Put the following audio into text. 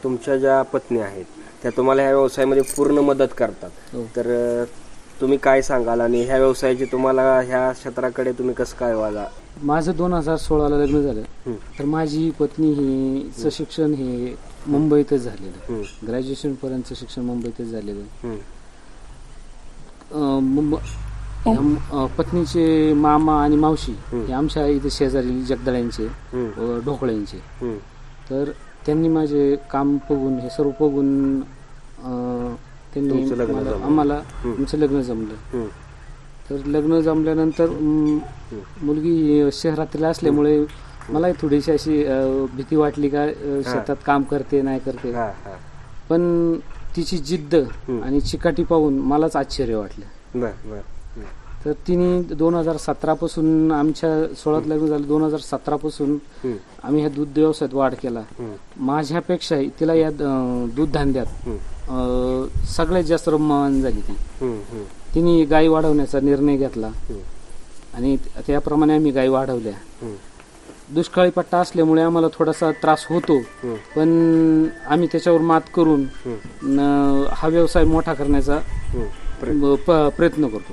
तुमच्या ज्या पत्नी आहेत त्या तुम्हाला ह्या व्यवसायामध्ये पूर्ण मदत करतात, हो. तर तुम्ही काय सांगाल आणि ह्या व्यवसायाची तुम्हाला ह्या क्षेत्राकडे तुम्ही कसं काय वाला? माझं 2016ला लग्न झालं. तर माझी पत्नी हिचं शिक्षण हे मुंबईतच झालेलं. ग्रॅज्युएशन पर्यंतचं शिक्षण मुंबईतच झालेलं. पत्नीचे मामा आणि मावशी हे आमच्या इथे शेजारी जगदळ्यांचे ढोकळ्यांचे. तर त्यांनी माझे काम बघून हे सर्व बघून त्यांनी आम्हाला आमचं लग्न जमलं. तर लग्न जमल्यानंतर मुलगी शहरातील असल्यामुळे मला थोडीशी अशी भीती वाटली का शेतात काम करते नाही करते. पण तिची जिद्द आणि चिकाटी पाहून मलाच आश्चर्य वाटलं. तर तिने 2017 पासून आमच्या 16त लग्न झालं. 2017 पासून आम्ही ह्या दूध व्यवसायात वाढ केला. माझ्यापेक्षा तिला या दूध धंद्यात सगळ्यात जास्त रममाण झाली तिने गाई वाढवण्याचा निर्णय घेतला आणि त्याप्रमाणे आम्ही गाई वाढवल्या. दुष्काळी पट्टा असल्यामुळे आम्हाला थोडासा त्रास होतो, पण आम्ही त्याच्यावर मात करून हा व्यवसाय मोठा करण्याचा प्रयत्न करतो.